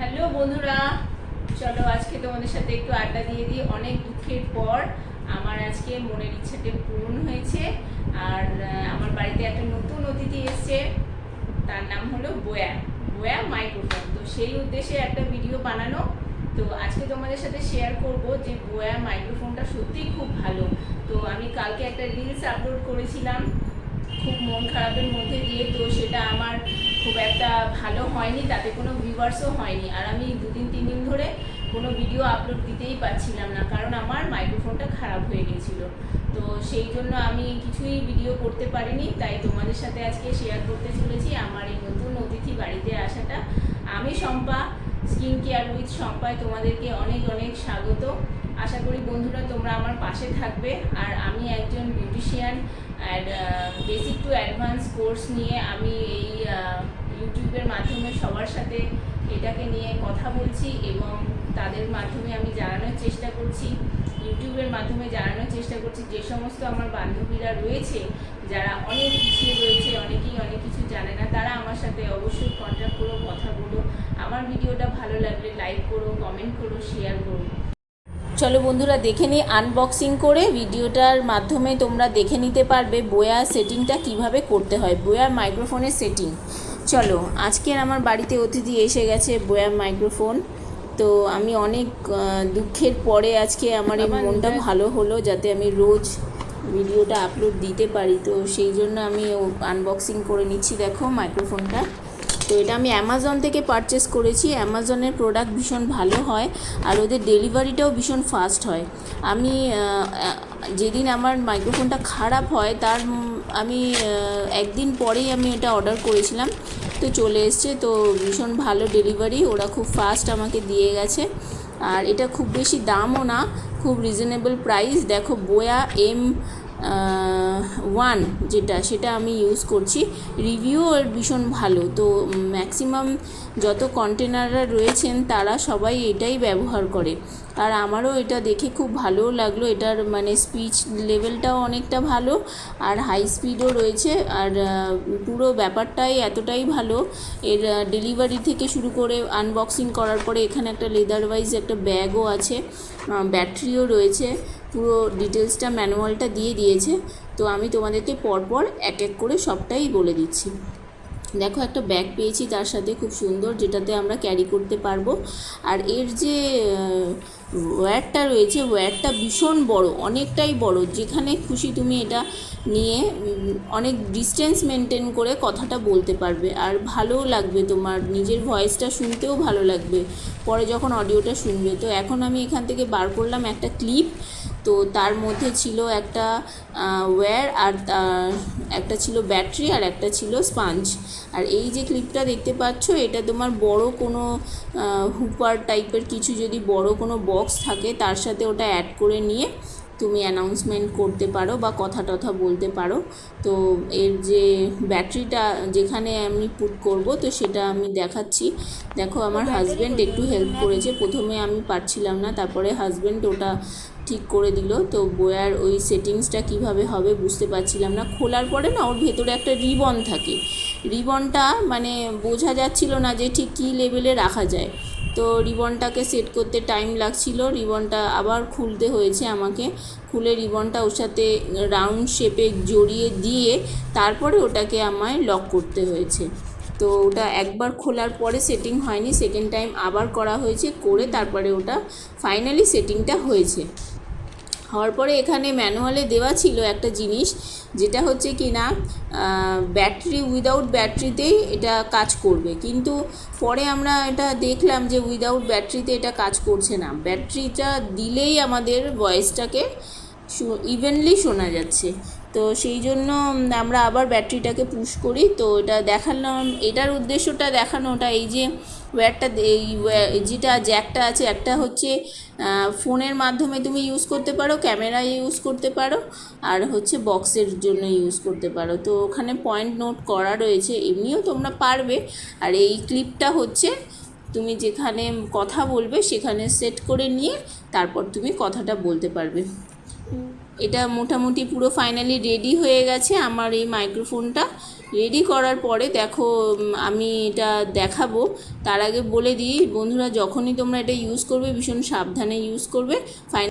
Hello বন্ধুরা, চলো আজকে তোমাদের সাথে একটু আড্ডা দিয়ে দিই। অনেক দুঃখের পর আমার আজকে মনের ইচ্ছাটা পূরণ হয়েছে। আর আমার বাড়িতে একটা নতুন অতিথি এসছে, তার নাম হলো বোয়া বোয়া মাইক্রোফোন। তো সেই উদ্দেশ্যে একটা ভিডিও বানানো। তো আজকে তোমাদের সাথে শেয়ার করব যে বোয়া মাইক্রোফোনটা সত্যিই খুব ভালো। তো আমি কালকে একটা রিলস আপলোড করেছিলাম খুব মন খারাপের মধ্যে দিয়ে, তো সেটা আমার খুব একটা ভালো হয়নি, তাতে কোনো ভিউয়ার্সও হয়নি। আর আমি 2-3 দিন ধরে কোনো ভিডিও আপলোড দিতেই পারছিলাম না, কারণ আমার মাইক্রোফোনটা খারাপ হয়ে গেছিলো। তো সেই জন্য আমি কিছুই ভিডিও করতে পারিনি। তাই তোমাদের সাথে আজকে শেয়ার করতে চলেছি আমার এই নতুন অতিথি বাড়িতে আসাটা। আমি শম্পা, স্কিন কেয়ার উইথ শম্পায় তোমাদেরকে অনেক অনেক স্বাগত। আশা করি বন্ধুরা তোমরা আমার পাশে থাকবে। আর আমি একজন বিউটিশিয়ান, আর বেসিক টু অ্যাডভান্স কোর্স নিয়ে আমি এই ইউটিউবের মাধ্যমে সবার সাথে এটাকে নিয়ে কথা বলছি, এবং তাদের মাধ্যমে আমি জানানোর চেষ্টা করছি, ইউটিউবের মাধ্যমে জানানোর চেষ্টা করছি যে সমস্ত আমার বান্ধবীরা রয়েছে যারা অনেক পিছিয়ে রয়েছে, অনেকেই অনেক কিছু জানে না, তারা আমার সাথে অবশ্যই কন্ট্যাক্ট করো, কথা বলো। আমার ভিডিওটা ভালো লাগলে লাইক করো, কমেন্ট করো, শেয়ার করো। চলো বন্ধুরা দেখে নিই আনবক্সিং করে। ভিডিওটার মাধ্যমে তোমরা দেখে নিতে পারবে বোয়া সেটিংটা কিভাবে করতে হয়, বোয়া মাইক্রোফোনের সেটিং। চলো, আজকের আমার বাড়িতে অতিথি এসে গেছে বোয়া মাইক্রোফোন। তো আমি অনেক দুঃখের পরে আজকে আমার এই মনটা ভালো হলো যাতে আমি রোজ ভিডিওটা আপলোড দিতে পারি। তো সেই জন্য আমি আনবক্সিং করে নিচ্ছি। দেখো মাইক্রোফোনটা। তো এটা আমি অ্যামাজন থেকে পারচেস করেছি। অ্যামাজনের প্রোডাক্ট ভীষণ ভালো হয়, আর ওদের ডেলিভারিটাও ভীষণ ফাস্ট হয়। আমি যেদিন আমার মাইক্রোফোনটা খারাপ হয় তার আমি একদিন পরেই আমি এটা অর্ডার করেছিলাম, তো চলে এসছে। তো ভীষণ ভালো ডেলিভারি, ওরা খুব ফাস্ট আমাকে দিয়ে গেছে। আর এটা খুব বেশি দামও না, খুব রিজনেবল প্রাইস। দেখো বোয়া M1 যেটা, সেটা আমি ইউজ করছি। রিভিউ এর ভীষণ ভালো। তো ম্যাক্সিমাম যত কন্টেনাররা রয়েছেন তারা সবাই এটাই ব্যবহার করে। আর আমারও এটা দেখে খুব ভালোও লাগলো। এটার মানে স্পিচ লেভেলটাও অনেকটা ভালো, আর হাই স্পিডও রয়েছে। আর পুরো ব্যাপারটাই এতটাই ভালো। এর ডেলিভারি থেকে শুরু করে আনবক্সিং করার পরে এখানে একটা লেদার ওয়াইজ একটা ব্যাগও আছে, ব্যাটারিও রয়েছে, পুরো ডিটেলসটা ম্যানুয়ালটা দিয়ে দিয়েছে। তো আমি তোমাদেরকে পরপর এক এক করে সবটাই বলে দিচ্ছি। দেখো একটা ব্যাগ পেয়েছি তার সাথে, খুব সুন্দর, যেটাতে আমরা ক্যারি করতে পারবো। আর এর যে ওয়্যারটা রয়েছে, ওয়্যারটা ভীষণ বড়, অনেকটাই বড়। যেখানে খুশি তুমি এটা নিয়ে অনেক ডিস্টেন্স মেনটেন করে কথাটা বলতে পারবে, আর ভালোও লাগবে, তোমার নিজের ভয়েসটা শুনতেও ভালো লাগবে পরে যখন অডিওটা শুনবে। তো এখন আমি এখান থেকে বার করলাম একটা ক্লিপ। তো তার মধ্যে ছিল একটা ওয়্যার, আর একটা ছিল ব্যাটারি, আর একটা ছিল স্পাঞ্জ। আর এই যে ক্লিপটা দেখতে পাচ্ছ, এটা তোমার বড় কোনো হুপার টাইপের কিছু, যদি বড় কোনো বক্স থাকে তার সাথে ওটা অ্যাড করে নিয়ে তুমি অ্যানাউন্সমেন্ট করতে পারো বা কথা টথা বলতে পারো। তো এর যে ব্যাটারিটা যেখানে আমি পুট করব, তো সেটা আমি দেখাচ্ছি। দেখো আমার হাজব্যান্ড একটু হেল্প করেছে, প্রথমে আমি পারছিলাম না, তারপরে হাজব্যান্ড ওটা ঠিক করে দিল। তো বোয়ার ওই সেটিংসটা কিভাবে হবে বুঝতে পারছিলাম না। খোলার পরে না ওর ভেতরে একটা রিবন থাকে, রিবনটা মানে বোঝা যাচ্ছিল না যে ঠিক কী লেভেলে রাখা যায়। তো রিবনটাকে সেট করতে টাইম লাগছিল, রিবনটা আবার খুলতে হয়েছে আমাকে। খুলে রিবনটা ওর সাথে রাউন্ড শেপে জড়িয়ে দিয়ে তারপরে ওটাকে আমায় লক করতে হয়েছে। তো ওটা একবার খোলার পরে সেটিং হয়নি, সেকেন্ড টাইম আবার করা হয়েছে, করে তারপরে ওটা ফাইনালি সেটিংটা হয়েছে। হওয়ার পরে এখানে ম্যানুয়ালে দেওয়া ছিল একটা জিনিস, যেটা হচ্ছে কি না ব্যাটারি, উইদাউট ব্যাটারিতেই এটা কাজ করবে। কিন্তু পরে আমরা এটা দেখলাম যে উইদাউট ব্যাটারিতে এটা কাজ করছে না, ব্যাটারিটা দিলেই আমাদের ভয়েসটাকে ইভেনলি শোনা যাচ্ছে। তো সেই জন্য আমরা আবার ব্যাটারিটাকে পুশ করি। তো এটা দেখালাম, এটার উদ্দেশ্যটা দেখানোটা এই যে ওয়্যারটা, এই যেটা জ্যাকটা আছে, একটা হচ্ছে ফোনের মাধ্যমে তুমি ইউজ করতে পারো, ক্যামেরায় ইউজ করতে পারো, আর হচ্ছে বক্সের জন্য ইউজ করতে পারো। তো ওখানে পয়েন্ট নোট করা রয়েছে, এমনিও তোমরা পারবে। আর এই ক্লিপটা হচ্ছে তুমি যেখানে কথা বলবে সেখানে সেট করে নিয়ে তারপর তুমি কথাটা বলতে পারবে। এটা মোটামুটি পুরো ফাইনালি রেডি হয়ে গেছে আমার এই মাইক্রোফোনটা। রেডি করার পরে দেখো আমি এটা দেখাবো। তার আগে বলে দিই বন্ধুরা, যখনই তোমরা এটা ইউজ করবে ভীষণ সাবধানে ইউজ করবে।